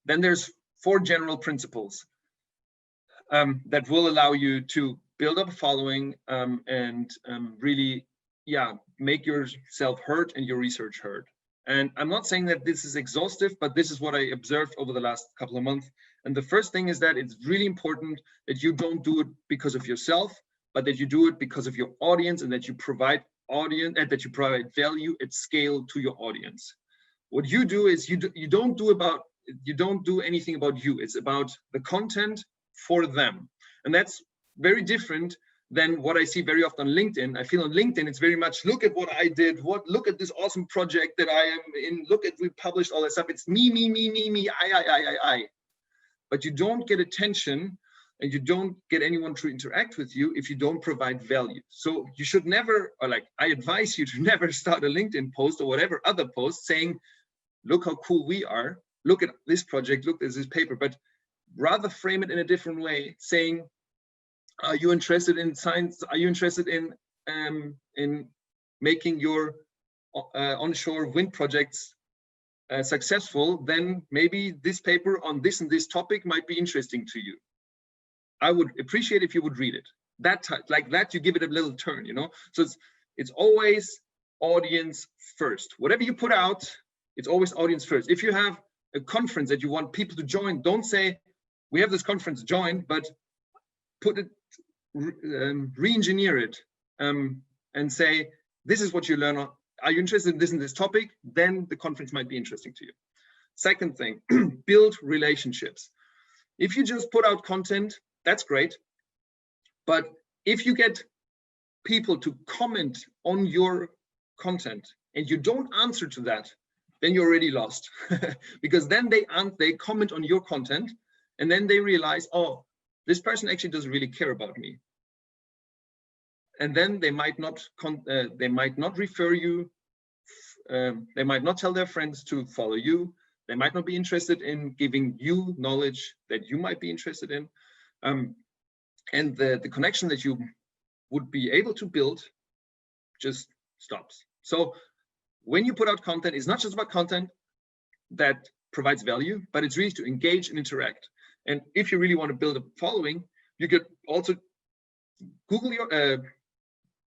Then there's 4 general principles that will allow you to build up a following and really, make yourself heard and your research heard. And I'm not saying that this is exhaustive, but this is what I observed over the last couple of months. And the first thing is that it's really important that you don't do it because of yourself, but that you do it because of your audience, and that you provide value at scale to your audience. What you do is you don't do anything about you. It's about the content for them. And that's very different than what I see very often on LinkedIn. I feel on LinkedIn, it's very much, look at what I did, look at this awesome project that I am in, look at, we published all that stuff. It's me, I. But you don't get attention, and you don't get anyone to interact with you if you don't provide value. So you should never, I advise you to never start a LinkedIn post or whatever other post saying, look how cool we are, look at this project, look at this paper, but rather frame it in a different way, saying, are you interested in science? Are you interested in making your onshore wind projects successful? Then it's this paper on this and this topic might be interesting to you. I would appreciate if you would read it. Like that, you give it a little turn, So it's always audience first. Whatever you put out, it's always audience first. If you have a conference that you want people to join, don't say, we have this conference, join, but put it, re-engineer it, and say, this is what you learn. Are you interested in this and this topic? Then the conference might be interesting to you. Second thing, build relationships. If you just put out content, that's great. But if you get people to comment on your content and you don't answer to that, then you're already lost. Because then they comment on your content, and then they realize, oh, this person actually doesn't really care about me. And then they might not refer you. They might not tell their friends to follow you. They might not be interested in giving you knowledge that you might be interested in. And the connection that you would be able to build just stops. So when you put out content, it's not just about content that provides value, but it's really to engage and interact. And if you really want to build a following, you could also Google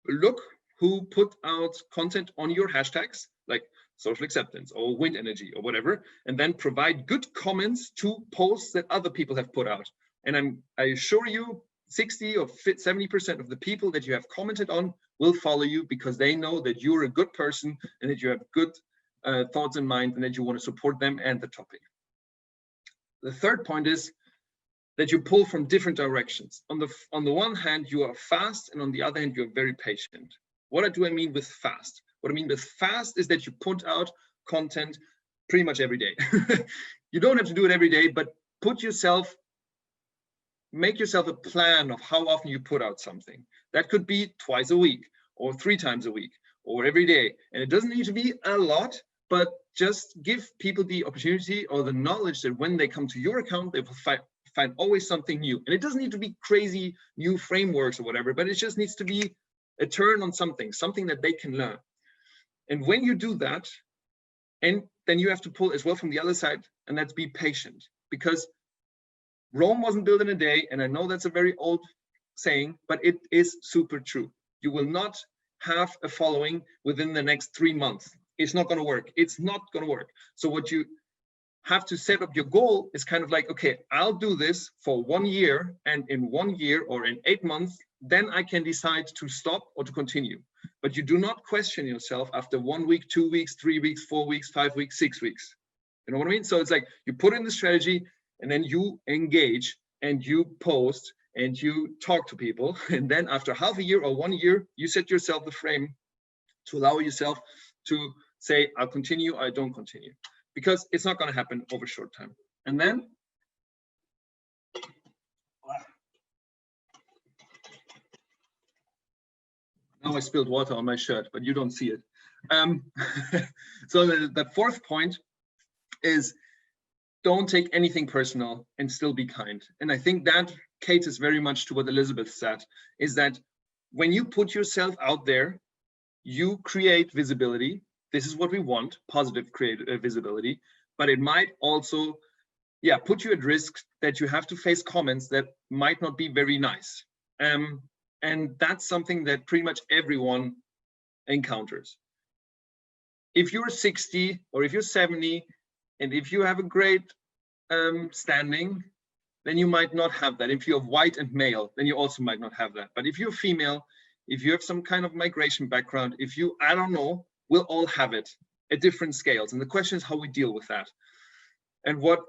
look who put out content on your hashtags, like social acceptance or wind energy or whatever, and then provide good comments to posts that other people have put out. And I assure you, 60 or 70% of the people that you have commented on will follow you, because they know that you're a good person and that you have good thoughts in mind, and that you want to support them and the topic. The third point is that you pull from different directions. On the one hand, you are fast, and on the other hand, you're very patient. What do I mean with fast? What I mean with fast is that you put out content pretty much every day. You don't have to do it every day, but make yourself a plan of how often you put out something. That could be twice a week, or 3 times a week, or every day. And it doesn't need to be a lot, but just give people the opportunity or the knowledge that when they come to your account, they will find always something new. And it doesn't need to be crazy new frameworks or whatever, but it just needs to be a turn on something that they can learn. And when you do that, and then you have to pull as well from the other side, and that's be patient, because Rome wasn't built in a day. And I know that's a very old saying, but it is super true. You will not have a following within the next 3 months. It's not going to work. It's not going to work. So what you have to set up your goal is kind of like, okay, I'll do this for 1 year, and in 1 year or in 8 months, then I can decide to stop or to continue. But you do not question yourself after 1 week, 2 weeks, 3 weeks, 4 weeks, 5 weeks, 6 weeks. You know what I mean? So it's like you put in the strategy, and then you engage and you post and you talk to people. And then after half a year or 1 year, you set yourself the frame to allow yourself to say, I'll continue, I don't continue, because it's not going to happen over short time. And then now I spilled water on my shirt, but you don't see it. So the fourth point is, don't take anything personal and still be kind. And I think that caters very much to what Elizabeth said, is that when you put yourself out there, you create visibility. This is what we want, positive visibility, but it might also yeah, put you at risk that you have to face comments that might not be very nice. And that's something that pretty much everyone encounters. If you're 60 or if you're 70, and if you have a great standing, then you might not have that. If you're white and male, then you also might not have that. But if you're female, if you have some kind of migration background, if you, I don't know, we'll all have it at different scales. And the question is how we deal with that. And what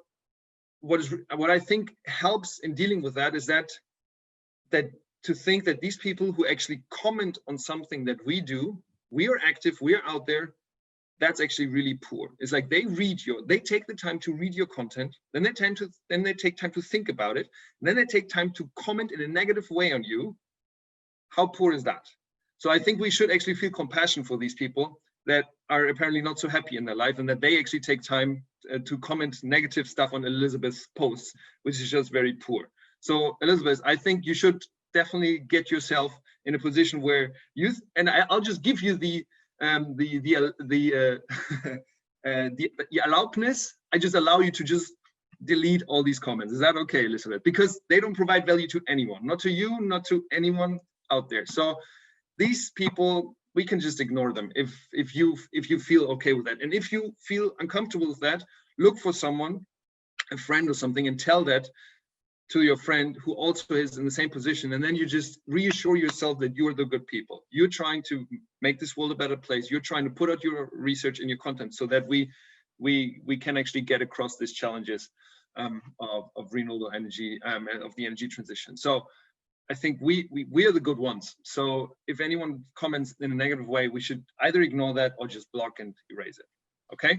I think helps in dealing with that is that to think that these people who actually comment on something that we do, we are active, we are out there, that's actually really poor. It's like they take the time to read your content, then they take time to think about it, and then they take time to comment in a negative way on you. How poor is that? So I think we should actually feel compassion for these people that are apparently not so happy in their life, and that they actually take time to comment negative stuff on Elizabeth's posts, which is just very poor. So Elizabeth, I think you should definitely get yourself in a position where and I'll just give you the allowedness. I just allow you to just delete all these comments. Is that okay, Elizabeth? Because they don't provide value to anyone, not to you, not to anyone out there. So these people, we can just ignore them if you feel okay with that. And if you feel uncomfortable with that, look for someone, a friend or something, and tell that to your friend who also is in the same position. And then you just reassure yourself that you're the good people. You're trying to make this world a better place. You're trying to put out your research and your content so that we can actually get across these challenges of renewable energy and of the energy transition. So I think we are the good ones. So if anyone comments in a negative way, we should either ignore that or just block and erase it. Okay.